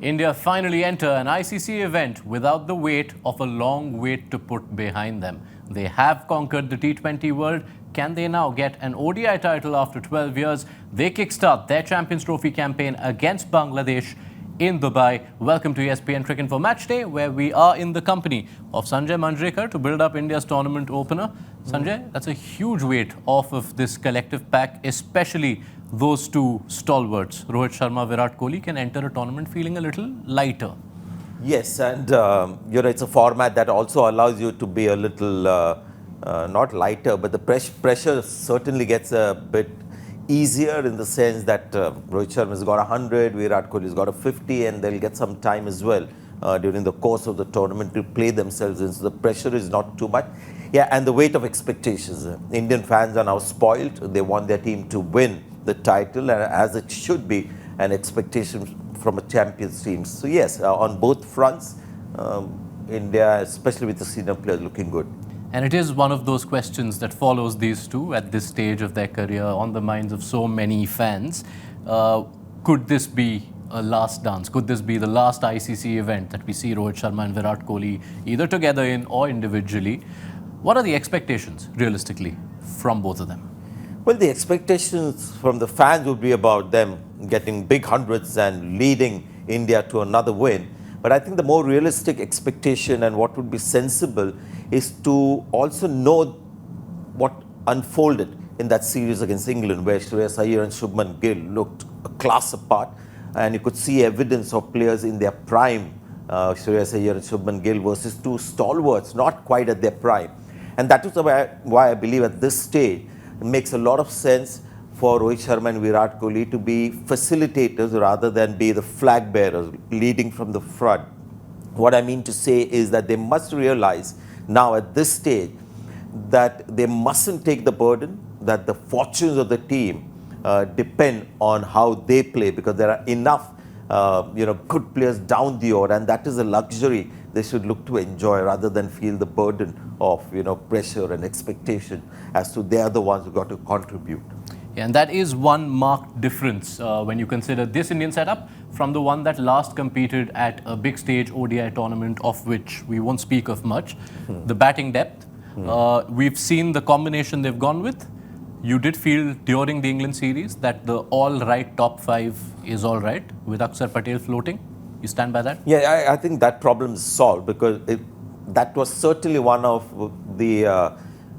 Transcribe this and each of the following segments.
India finally enter an ICC event without the weight of a long wait to put behind them. They have conquered the T20 world. Can they now get an ODI title after 12 years? They kickstart their Champions Trophy campaign against Bangladesh in Dubai. Welcome to ESPNcricinfo Match Day, where we are in the company of Sanjay Manjrekar to build up India's tournament opener. Sanjay, that's a huge weight off of this collective pack, especially those two stalwarts, Rohit Sharma, Virat Kohli, can enter a tournament feeling a little lighter. Yes, and it's a format that also allows you to be a little not lighter, but the pressure certainly gets a bit easier in the sense that Rohit Sharma's got 100, Virat Kohli's got a 50, and they'll get some time as well during the course of the tournament to play themselves in. So the pressure is not too much. Yeah, and the weight of expectations. Indian fans are now spoiled. They want their team to win the title, and as it should be, an expectation from a champions team. So yes, on both fronts, India, especially with the senior players, looking good. And it is one of those questions that follows these two at this stage of their career on the minds of so many fans. Could this be a last dance? Could this be the last ICC event that we see Rohit Sharma and Virat Kohli either together in or individually? What are the expectations, realistically, from both of them? Well, the expectations from the fans would be about them getting big hundreds and leading India to another win. But I think the more realistic expectation and what would be sensible is to also know what unfolded in that series against England, where Shreyas Iyer and Shubman Gill looked a class apart, and you could see evidence of players in their prime, Shreyas Iyer and Shubman Gill versus two stalwarts, not quite at their prime. And that is why I believe at this stage, it makes a lot of sense for Rohit Sharma and Virat Kohli to be facilitators rather than be the flag bearers leading from the front. What I mean to say is that they must realize now at this stage that they mustn't take the burden, that the fortunes of the team depend on how they play, because there are enough good players down the order, and that is a luxury they should look to enjoy rather than feel the burden of pressure and expectation as to they are the ones who got to contribute. Yeah, and that is one marked difference when you consider this Indian setup from the one that last competed at a big stage ODI tournament, of which we won't speak of much. The batting depth. We've seen the combination they've gone with. You did feel during the England series that the all-right top five is all right with Akshar Patel floating. You stand by that? Yeah, I think that problem is solved, because that was certainly one of the,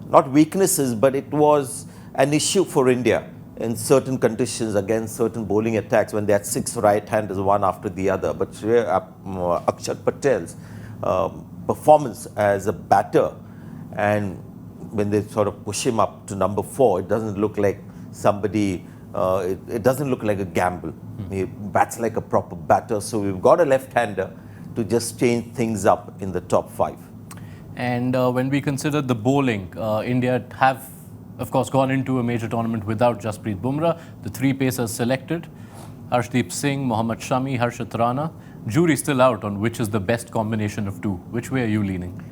not weaknesses, but it was an issue for India in certain conditions against certain bowling attacks when they had six right-handers, one after the other. But Akshar Patel's performance as a batter, and when they sort of push him up to number 4, it doesn't look like somebody, it doesn't look like a gamble. He bats like a proper batter. So we've got a left-hander to just change things up in the top 5. And when we consider the bowling, India have, of course, gone into a major tournament without Jasprit Bumrah. The 3 pacers selected, Harshdeep Singh, Mohammad Shami, Harshit Rana. Jury's still out on which is the best combination of 2. Which way are you leaning?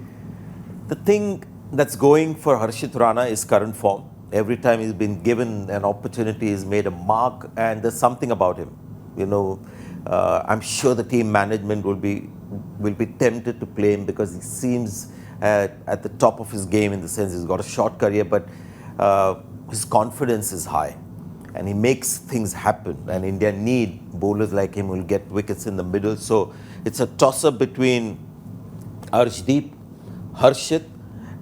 The thing that's going for Harshit Rana is current form. Every time he's been given an opportunity, he's made a mark, and there's something about him. I'm sure the team management will be tempted to play him because he seems at the top of his game, in the sense he's got a short career, but his confidence is high, and he makes things happen. And India need bowlers like him who will get wickets in the middle. So it's a toss-up between Arshdeep, Harshit,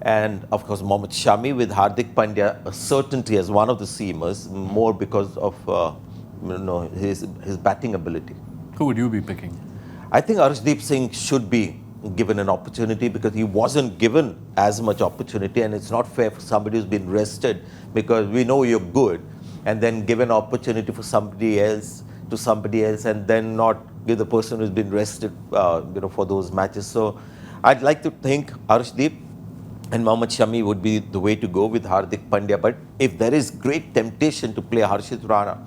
and of course Mohammad Shami, with Hardik Pandya a certainty as one of the seamers, more because of his batting ability. Who would you be picking? I think Arshdeep Singh should be given an opportunity, because he wasn't given as much opportunity, and it's not fair for somebody who's been rested, because we know you're good, and then give an opportunity for somebody else and then not give the person who's been rested for those matches. So I'd like to think Arshdeep and Mohammad Shami would be the way to go with Hardik Pandya. But if there is great temptation to play Harshit Rana,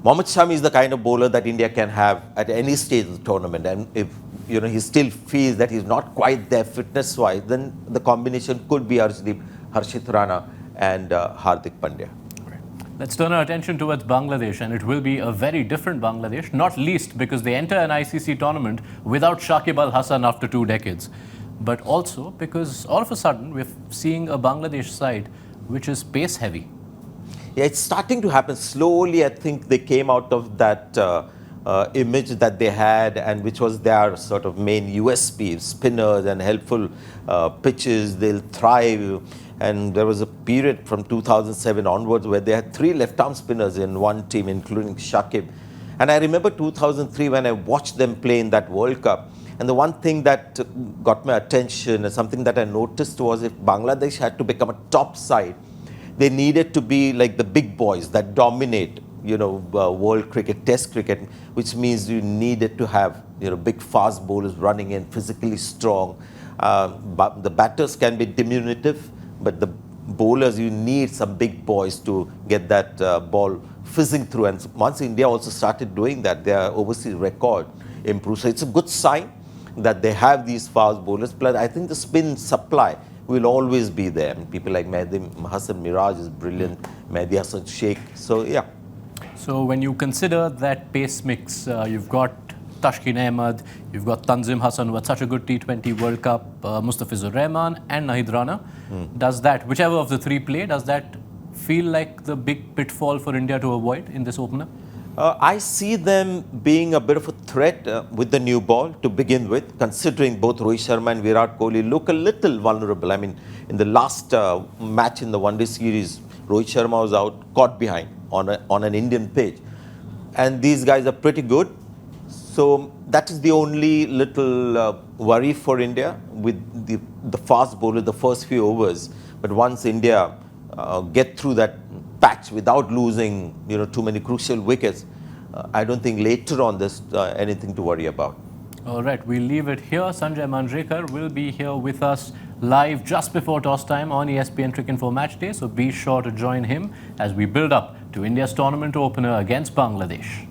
Mohammad Shami is the kind of bowler that India can have at any stage of the tournament. And if he still feels that he's not quite there fitness-wise, then the combination could be Harshit Rana and Hardik Pandya. Right. Let's turn our attention towards Bangladesh, and it will be a very different Bangladesh, not least because they enter an ICC tournament without Shakib Al Hasan after 2 decades, but also because all of a sudden we're seeing a Bangladesh side which is pace heavy. Yeah, it's starting to happen slowly. I think they came out of that image that they had, and which was their sort of main USP, spinners and helpful pitches. They'll thrive. And there was a period from 2007 onwards where they had 3 left-arm spinners in one team, including Shakib. And I remember 2003 when I watched them play in that World Cup. And the one thing that got my attention and something that I noticed was if Bangladesh had to become a top side, they needed to be like the big boys that dominate, world cricket, test cricket, which means you needed to have, big fast bowlers running in, physically strong. But the batters can be diminutive, but the bowlers, you need some big boys to get that ball fizzing through. And once India also started doing that, their overseas record improved. So it's a good sign that they have these fast bowlers. Plus, I think the spin supply will always be there. I mean, people like Mehdi Hassan Miraj is brilliant, Mehdi Hassan Sheikh. So, yeah. So when you consider that pace mix, you've got Tashkeen Ahmed, you've got Tanzim Hassan, who had such a good T20 World Cup, Mustafizur Rahman and Nahid Rana. Does that, whichever of the 3 play, does that feel like the big pitfall for India to avoid in this opener? I see them being a bit of a threat with the new ball to begin with, considering both Rohit Sharma and Virat Kohli look a little vulnerable. I mean, in the last match in the one-day series, Rohit Sharma was out, caught behind on an Indian pitch. And these guys are pretty good. So that is the only little worry for India with the fast bowler, the first few overs. But once India get through that patch without losing, too many crucial wickets, I don't think later on there's anything to worry about. All right, we'll leave it here. Sanjay Manjrekar will be here with us live just before toss time on ESPNcricinfo Match Day. So be sure to join him as we build up to India's tournament opener against Bangladesh.